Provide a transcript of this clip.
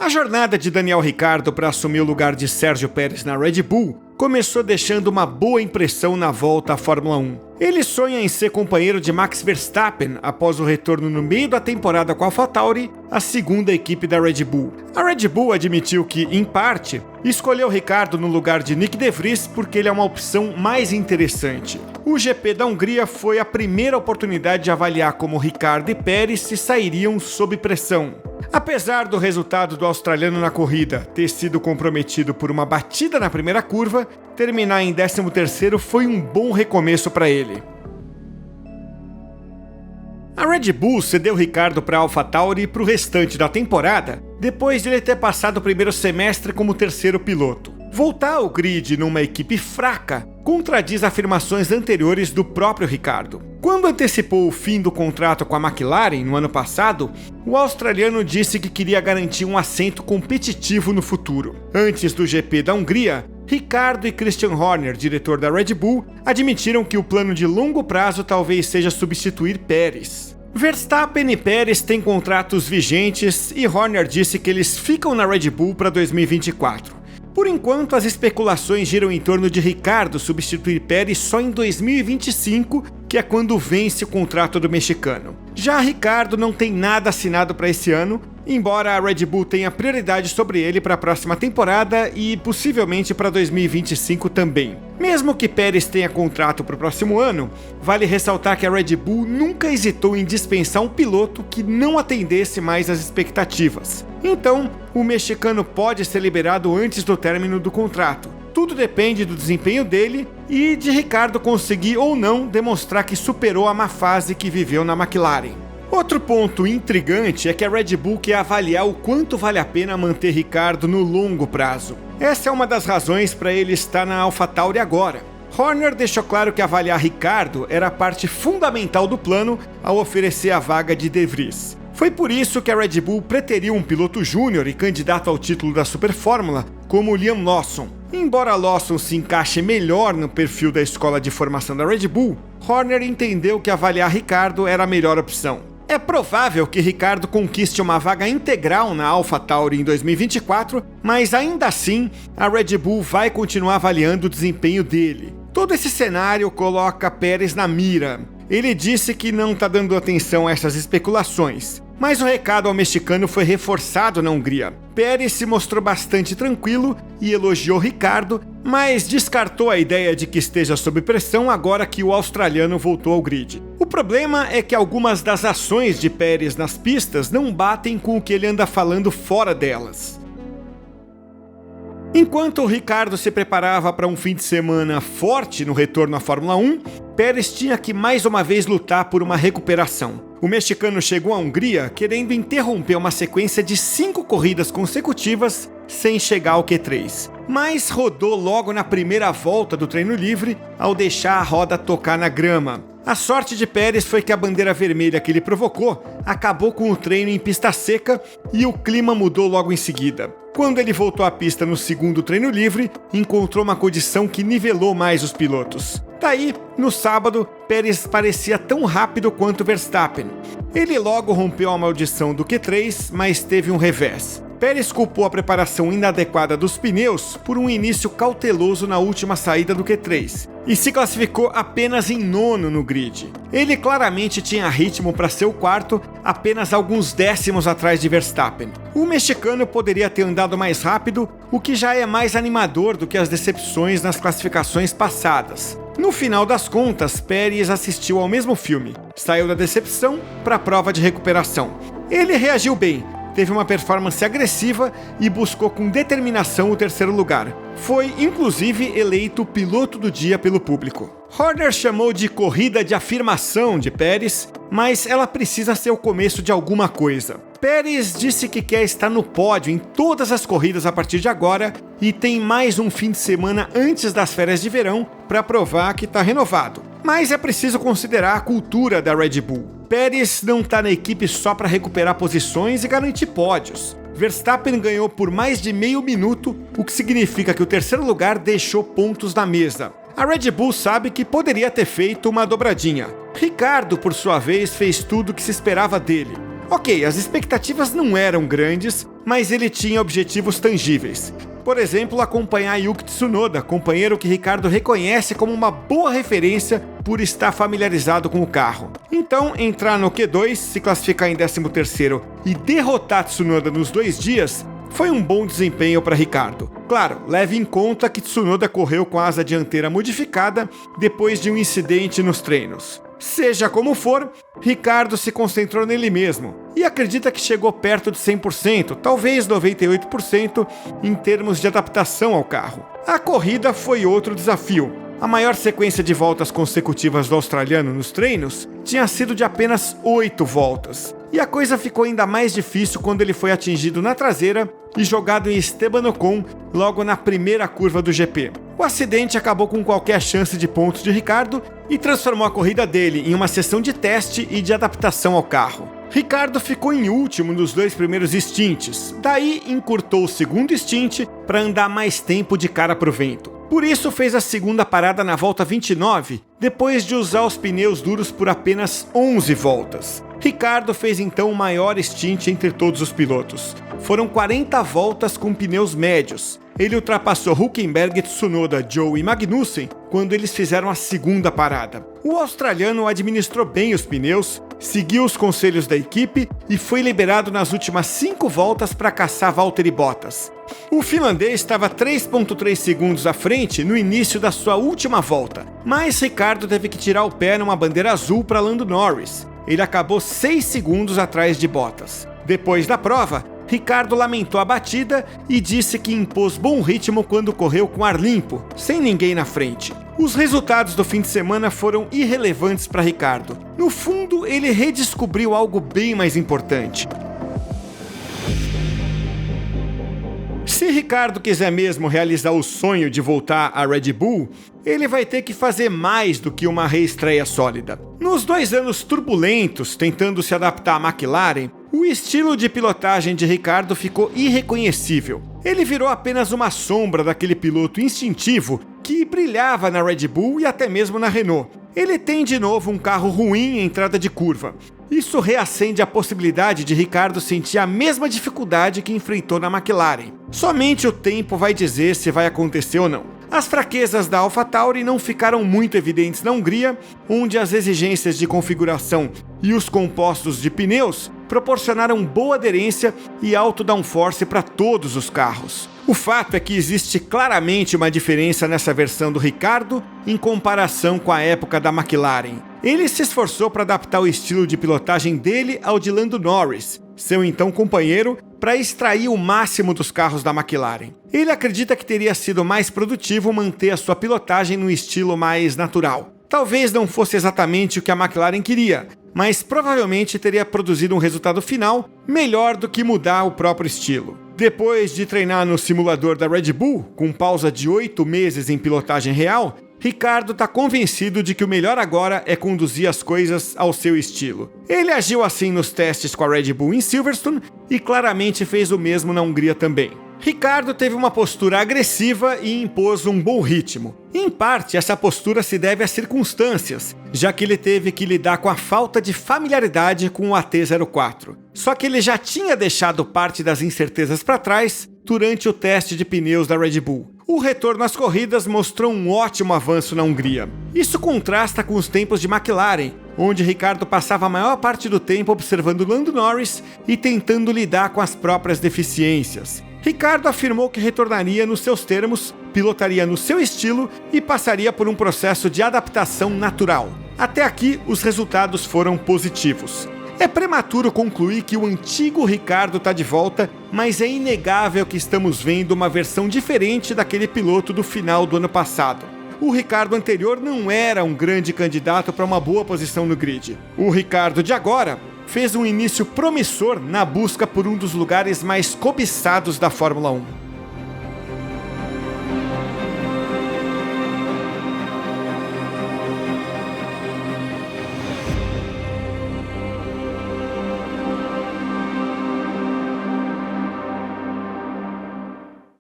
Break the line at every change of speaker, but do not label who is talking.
A jornada de Daniel Ricciardo para assumir o lugar de Sérgio Pérez na Red Bull começou deixando uma boa impressão na volta à Fórmula 1. Ele sonha em ser companheiro de Max Verstappen após o retorno no meio da temporada com a AlphaTauri, a segunda equipe da Red Bull. A Red Bull admitiu que, em parte, escolheu Ricciardo no lugar de Nick De Vries porque ele é uma opção mais interessante. O GP da Hungria foi a primeira oportunidade de avaliar como Ricciardo e Pérez se sairiam sob pressão. Apesar do resultado do australiano na corrida ter sido comprometido por uma batida na primeira curva, terminar em 13º foi um bom recomeço para ele. A Red Bull cedeu Ricciardo para a AlphaTauri para o restante da temporada, depois de ele ter passado o primeiro semestre como terceiro piloto. Voltar ao grid numa equipe fraca contradiz afirmações anteriores do próprio Ricciardo. Quando antecipou o fim do contrato com a McLaren no ano passado, o australiano disse que queria garantir um assento competitivo no futuro. Antes do GP da Hungria, Ricciardo e Christian Horner, diretor da Red Bull, admitiram que o plano de longo prazo talvez seja substituir Pérez. Verstappen e Pérez têm contratos vigentes e Horner disse que eles ficam na Red Bull para 2024. Por enquanto, as especulações giram em torno de Ricciardo substituir Pérez só em 2025, que é quando vence o contrato do mexicano. Já Ricciardo não tem nada assinado para esse ano, embora a Red Bull tenha prioridade sobre ele para a próxima temporada e possivelmente para 2025 também. Mesmo que Pérez tenha contrato para o próximo ano, vale ressaltar que a Red Bull nunca hesitou em dispensar um piloto que não atendesse mais às expectativas. Então, o mexicano pode ser liberado antes do término do contrato. Tudo depende do desempenho dele e de Ricciardo conseguir ou não demonstrar que superou a má fase que viveu na McLaren. Outro ponto intrigante é que a Red Bull quer avaliar o quanto vale a pena manter Ricciardo no longo prazo. Essa é uma das razões para ele estar na AlphaTauri agora. Horner deixou claro que avaliar Ricciardo era a parte fundamental do plano ao oferecer a vaga de De Vries. Foi por isso que a Red Bull preteriu um piloto júnior e candidato ao título da Super Fórmula, como Liam Lawson. Embora Lawson se encaixe melhor no perfil da escola de formação da Red Bull, Horner entendeu que avaliar Ricciardo era a melhor opção. É provável que Ricciardo conquiste uma vaga integral na AlphaTauri em 2024, mas ainda assim, a Red Bull vai continuar avaliando o desempenho dele. Todo esse cenário coloca Pérez na mira. Ele disse que não está dando atenção a essas especulações, mas o recado ao mexicano foi reforçado na Hungria. Pérez se mostrou bastante tranquilo e elogiou Ricciardo, mas descartou a ideia de que esteja sob pressão agora que o australiano voltou ao grid. O problema é que algumas das ações de Pérez nas pistas não batem com o que ele anda falando fora delas. Enquanto o Ricciardo se preparava para um fim de semana forte no retorno à Fórmula 1, Pérez tinha que mais uma vez lutar por uma recuperação. O mexicano chegou à Hungria querendo interromper uma sequência de 5 corridas consecutivas sem chegar ao Q3, mas rodou logo na primeira volta do treino livre ao deixar a roda tocar na grama. A sorte de Pérez foi que a bandeira vermelha que ele provocou acabou com o treino em pista seca e o clima mudou logo em seguida. Quando ele voltou à pista no segundo treino livre, encontrou uma condição que nivelou mais os pilotos. Daí, no sábado, Pérez parecia tão rápido quanto Verstappen. Ele logo rompeu a maldição do Q3, mas teve um revés. Pérez culpou a preparação inadequada dos pneus por um início cauteloso na última saída do Q3 e se classificou apenas em 9º no grid. Ele claramente tinha ritmo para ser o quarto, apenas alguns décimos atrás de Verstappen. O mexicano poderia ter andado mais rápido, o que já é mais animador do que as decepções nas classificações passadas. No final das contas, Pérez assistiu ao mesmo filme, saiu da decepção para a prova de recuperação. Ele reagiu bem, teve uma performance agressiva e buscou com determinação o terceiro lugar. Foi, inclusive, eleito piloto do dia pelo público. Horner chamou de corrida de afirmação de Pérez, mas ela precisa ser o começo de alguma coisa. Pérez disse que quer estar no pódio em todas as corridas a partir de agora e tem mais um fim de semana antes das férias de verão para provar que está renovado. Mas é preciso considerar a cultura da Red Bull. Pérez não está na equipe só para recuperar posições e garantir pódios. Verstappen ganhou por mais de meio minuto, o que significa que o terceiro lugar deixou pontos na mesa. A Red Bull sabe que poderia ter feito uma dobradinha. Ricciardo, por sua vez, fez tudo o que se esperava dele. Ok, as expectativas não eram grandes, mas ele tinha objetivos tangíveis. Por exemplo, acompanhar Yuki Tsunoda, companheiro que Ricciardo reconhece como uma boa referência por estar familiarizado com o carro. Então, entrar no Q2, se classificar em 13º e derrotar Tsunoda nos 2 dias, foi um bom desempenho para Ricciardo. Claro, leve em conta que Tsunoda correu com a asa dianteira modificada depois de um incidente nos treinos. Seja como for, Ricciardo se concentrou nele mesmo e acredita que chegou perto de 100%, talvez 98% em termos de adaptação ao carro. A corrida foi outro desafio. A maior sequência de voltas consecutivas do australiano nos treinos tinha sido de apenas 8 voltas. E a coisa ficou ainda mais difícil quando ele foi atingido na traseira e jogado em Esteban Ocon logo na primeira curva do GP. O acidente acabou com qualquer chance de pontos de Ricciardo e transformou a corrida dele em uma sessão de teste e de adaptação ao carro. Ricciardo ficou em último nos 2 primeiros stints, daí encurtou o segundo stint para andar mais tempo de cara para o vento. Por isso fez a segunda parada na volta 29, depois de usar os pneus duros por apenas 11 voltas. Ricciardo fez então o maior stint entre todos os pilotos. Foram 40 voltas com pneus médios. Ele ultrapassou Hülkenberg, Tsunoda, Zhou e Magnussen quando eles fizeram a segunda parada. O australiano administrou bem os pneus, seguiu os conselhos da equipe e foi liberado nas últimas 5 voltas para caçar Valtteri Bottas. O finlandês estava 3,3 segundos à frente no início da sua última volta, mas Ricciardo teve que tirar o pé numa bandeira azul para Lando Norris. Ele acabou 6 segundos atrás de Bottas. Depois da prova, Ricciardo lamentou a batida e disse que impôs bom ritmo quando correu com ar limpo, sem ninguém na frente. Os resultados do fim de semana foram irrelevantes para Ricciardo. No fundo, ele redescobriu algo bem mais importante. Se Ricciardo quiser mesmo realizar o sonho de voltar à Red Bull, ele vai ter que fazer mais do que uma reestreia sólida. Nos 2 anos turbulentos, tentando se adaptar à McLaren, o estilo de pilotagem de Ricciardo ficou irreconhecível. Ele virou apenas uma sombra daquele piloto instintivo que brilhava na Red Bull e até mesmo na Renault. Ele tem de novo um carro ruim em entrada de curva. Isso reacende a possibilidade de Ricciardo sentir a mesma dificuldade que enfrentou na McLaren. Somente o tempo vai dizer se vai acontecer ou não. As fraquezas da AlphaTauri não ficaram muito evidentes na Hungria, onde as exigências de configuração e os compostos de pneus proporcionaram boa aderência e alto downforce para todos os carros. O fato é que existe claramente uma diferença nessa versão do Ricciardo em comparação com a época da McLaren. Ele se esforçou para adaptar o estilo de pilotagem dele ao de Lando Norris, seu então companheiro, para extrair o máximo dos carros da McLaren. Ele acredita que teria sido mais produtivo manter a sua pilotagem no estilo mais natural. Talvez não fosse exatamente o que a McLaren queria, mas provavelmente teria produzido um resultado final melhor do que mudar o próprio estilo. Depois de treinar no simulador da Red Bull, com pausa de 8 meses em pilotagem real, Ricciardo está convencido de que o melhor agora é conduzir as coisas ao seu estilo. Ele agiu assim nos testes com a Red Bull em Silverstone e claramente fez o mesmo na Hungria também. Ricciardo teve uma postura agressiva e impôs um bom ritmo. Em parte, essa postura se deve às circunstâncias, já que ele teve que lidar com a falta de familiaridade com o AT04. Só que ele já tinha deixado parte das incertezas para trás durante o teste de pneus da Red Bull. O retorno às corridas mostrou um ótimo avanço na Hungria. Isso contrasta com os tempos de McLaren, onde Ricciardo passava a maior parte do tempo observando Lando Norris e tentando lidar com as próprias deficiências. Ricciardo afirmou que retornaria nos seus termos, pilotaria no seu estilo e passaria por um processo de adaptação natural. Até aqui, os resultados foram positivos. É prematuro concluir que o antigo Ricciardo está de volta, mas é inegável que estamos vendo uma versão diferente daquele piloto do final do ano passado. O Ricciardo anterior não era um grande candidato para uma boa posição no grid. O Ricciardo de agora fez um início promissor na busca por um dos lugares mais cobiçados da Fórmula 1.